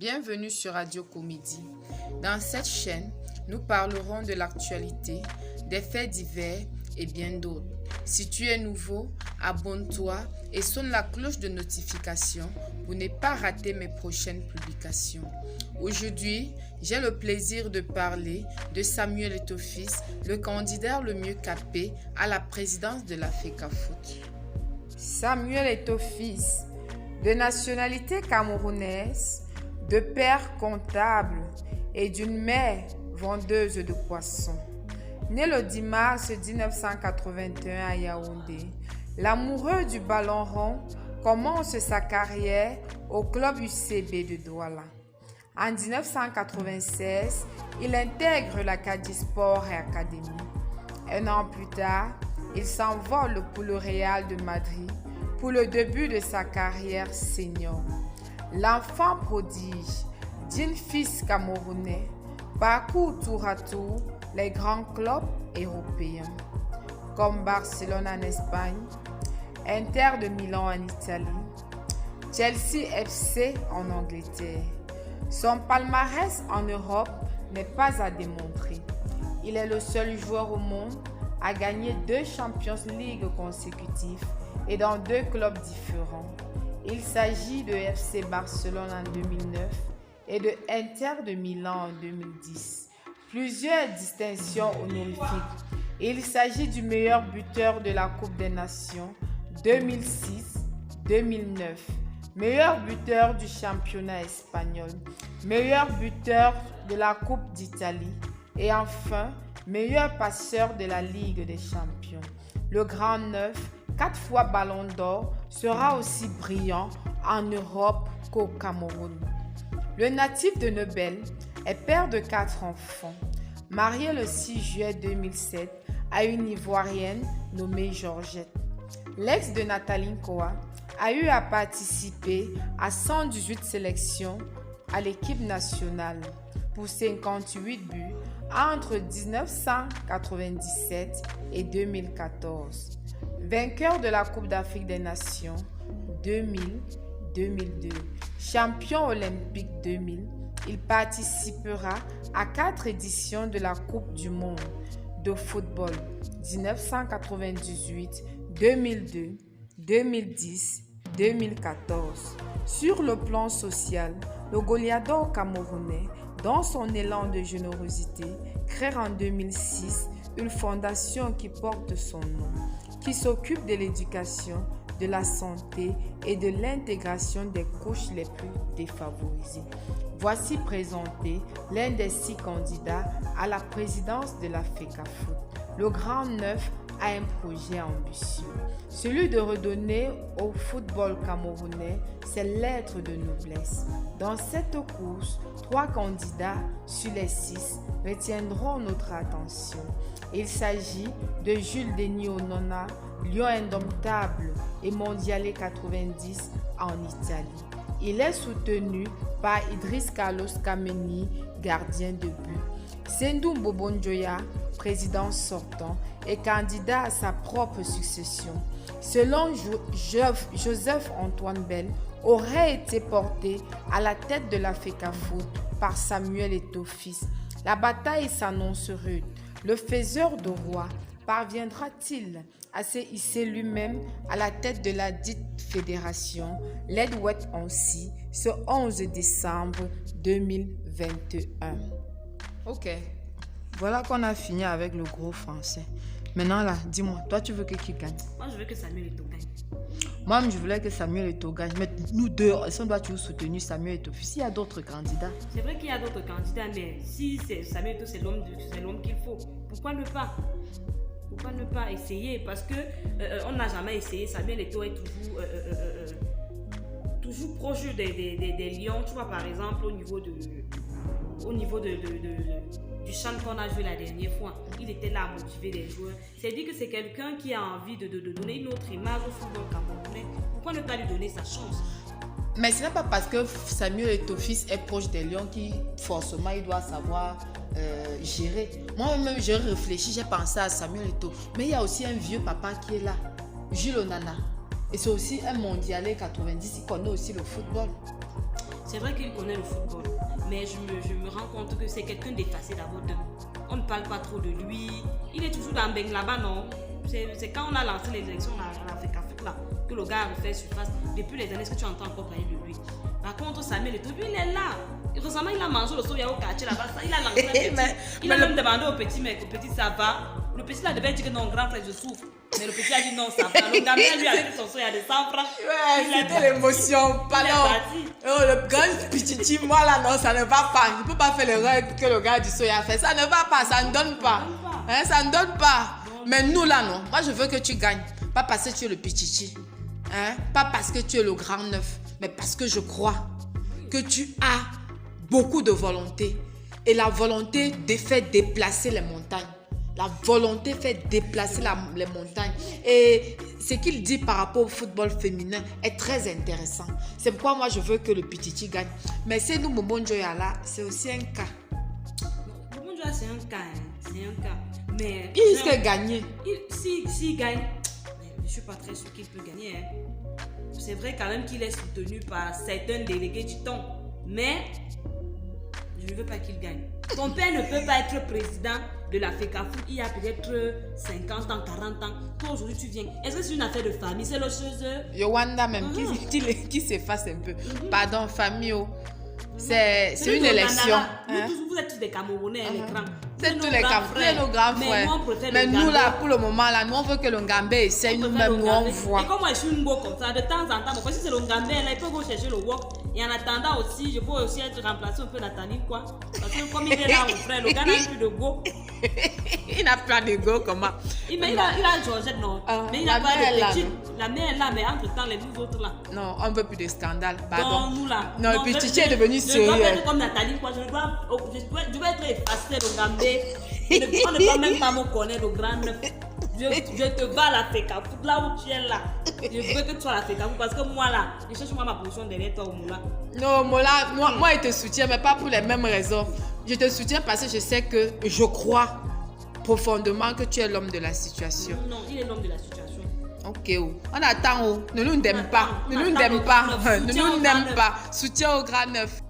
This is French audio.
Bienvenue sur Radio Comédie. Dans cette chaîne, nous parlerons de l'actualité, des faits divers et bien d'autres. Si tu es nouveau, abonne-toi et sonne la cloche de notification pour ne pas rater mes prochaines publications. Aujourd'hui, j'ai le plaisir de parler de Samuel Eto'o-Fils, le candidat le mieux capé à la présidence de la FECAFOOT. Samuel Eto'o-Fils, de nationalité camerounaise, de père comptable et d'une mère vendeuse de poissons. Né le 10 mars 1981 à Yaoundé, l'amoureux du ballon rond commence sa carrière au club UCB de Douala. En 1996, il intègre l'Acadie Sport et Académie. Un an plus tard, il s'envole pour le Real de Madrid pour le début de sa carrière senior. L'enfant prodige d'un fils camerounais parcourt tour à tour les grands clubs européens comme Barcelone en Espagne, Inter de Milan en Italie, Chelsea FC en Angleterre. Son palmarès en Europe n'est pas à démontrer. Il est le seul joueur au monde à gagner 2 Champions League consécutifs et dans 2 clubs différents. Il s'agit de FC Barcelone en 2009 et de Inter de Milan en 2010. Plusieurs distinctions honorifiques. Il s'agit du meilleur buteur de la Coupe des Nations 2006-2009, meilleur buteur du championnat espagnol, meilleur buteur de la Coupe d'Italie et enfin, meilleur passeur de la Ligue des Champions. Le Grand Neuf, 4 fois Ballon d'Or, sera aussi brillant en Europe qu'au Cameroun. Le natif de Nebel est père de 4 enfants. Marié le 6 juillet 2007 à une Ivoirienne nommée Georgette. L'ex de Nathalie Nkoa a eu à participer à 118 sélections à l'équipe nationale pour 58 buts entre 1997 et 2014. Vainqueur de la Coupe d'Afrique des Nations 2000-2002, champion olympique 2000, il participera à 4 éditions de la Coupe du monde de football 1998, 2002, 2010, 2014. Sur le plan social, le goleador camerounais, dans son élan de générosité, crée en 2006 une fondation qui porte son nom, qui s'occupe de l'éducation, de la santé et de l'intégration des couches les plus défavorisées. Voici présenté l'un des 6 candidats à la présidence de la FECAFOOT. Le Grand Neuf a un projet ambitieux, celui de redonner au football camerounais ses lettres de noblesse. Dans cette course, 3 candidats sur les 6 retiendront notre attention. Il s'agit de Jules Denis Onona, lion indomptable et mondialais 90 en Italie. Il est soutenu par Idriss Carlos Kameni, gardien de but. Sendou Bobondjoya, président sortant, est candidat à sa propre succession. Selon Joseph Antoine Bell, aurait été porté à la tête de la FECAFOOT par Samuel Eto'o-Fils. La bataille s'annonce rude. Le faiseur de roi parviendra-t-il à se hisser lui-même à la tête de la dite fédération, l'Edouard Ansi, ce 11 décembre 2021. Ok, voilà qu'on a fini avec le gros français. Maintenant là, dis-moi, toi tu veux que qui gagne? Moi je veux que Samuel Eto'o gagne. Moi je voulais que Samuel Eto'o gagne, mais nous deux, si on doit toujours soutenir Samuel Eto'o-Fils, s'il y a d'autres candidats. C'est vrai qu'il y a d'autres candidats, mais si c'est Samuel Eto'o, c'est l'homme qu'il faut. Pourquoi ne pas? Pourquoi ne pas essayer? Parce que on n'a jamais essayé. Samuel Eto'o est toujours proche des Lions. Tu vois, par exemple, au niveau du champ qu'on a joué la dernière fois, il était là à motiver les joueurs. C'est dit que c'est quelqu'un qui a envie de donner une autre image au football camerounais. Pourquoi ne pas lui donner sa chance? Mais ce n'est pas parce que Samuel Eto'o-Fils est proche des Lions qu'il forcément il doit savoir gérer. Moi-même, j'ai réfléchi, j'ai pensé à Samuel Eto'o. Mais il y a aussi un vieux papa qui est là, Jules Onana. Et c'est aussi un mondialais 90, il connaît aussi le football. C'est vrai qu'il connaît le football, mais je me rends compte que c'est quelqu'un d'effacé d'abord. On ne parle pas trop de lui. Il est toujours dans Beng là-bas, non? C'est quand on a lancé les élections à l'Afrique là que le gars a refait surface. Depuis les années, est-ce que tu entends encore parler de lui? Par contre, Samuel Eto'o, lui, il est là. Récemment, il a mangé le soya au quartier là-bas. Il a lancé un petit. Il a même demandé au petit mec, au petit ça va. Le petit là devait dire que non, grand frère, je souffre. Mais le petit a dit non, ça va. Le gamin lui a pris son soya de 100 francs. Ouais, c'était l'émotion. Pardon. Oh, le grand petit, moi là, non, ça ne va pas. Je ne peux pas faire l'erreur que le gars du soya a fait. Ça ne va pas, ça ne donne pas. Hein, ça ne donne pas. Mais nous là, non. Moi, je veux que tu gagnes. Pas parce que tu es le petit. Hein? Pas parce que tu es le grand neuf. Mais parce que je crois que tu as beaucoup de volonté. Et la volonté fait déplacer les montagnes. La volonté fait déplacer les montagnes. Et ce qu'il dit par rapport au football féminin est très intéressant. C'est pourquoi moi je veux que le Pichichi gagne. Mais c'est nous, Momo Njoya là, c'est aussi un cas. Momo Njoya, c'est un cas. Hein. C'est un cas. Mais il risque de gagner. S'il gagne, je ne suis pas très sûr qu'il peut gagner. Hein. C'est vrai quand même qu'il est soutenu par certains délégués du temps. Mais je ne veux pas qu'il gagne. Ton père ne peut pas être président de la FECAFOOT il y a peut-être 50 ans, 40 ans. Toi aujourd'hui tu viens. Est-ce que c'est une affaire de famille? C'est le chose. Yowanda même qui s'efface un peu. Pardon, famille. C'est une élection. Vous êtes tous des Camerounais, les grands. C'est tous les Camerounais, nos grands frères. Mais nous là, pour le moment là, nous on veut que le Ngambé essaye nous-mêmes, nous on voit. Et comme moi je suis une go comme ça, de temps en temps, si c'est le Ngambé, là, il peut go chercher le wok. Et en attendant aussi, je peux aussi être remplacé un peu Nathalie, quoi. Parce que comme il est là, mon frère, le gars n'a plus de go. Il n'a pas de go, comment? Mais il a Georgette, non. Mais il n'a pas de petite. La mère est là, mais entre temps, les deux autres là. Non, on ne veut plus de scandale. Pardon. Non, nous là. Non, le petit est devenu sérieux. Je dois être comme Nathalie, quoi. Je dois être effacé, le Ngambé. On ne peut même pas me connaître, le grand neuf. Je te bats à la FECAFOOT, là où tu es là. Je veux que tu sois à la FECAFOOT parce que moi là, je cherche moi ma position derrière toi au Moula. Non, Moula, moi je te soutiens, mais pas pour les mêmes raisons. Je te soutiens parce que je sais que je crois profondément que tu es l'homme de la situation. Non, il est l'homme de la situation. Ok, on attend, ne nous n'aime pas. Ne nous n'aime pas. Ne nous n'aime pas. Soutien au grand neuf.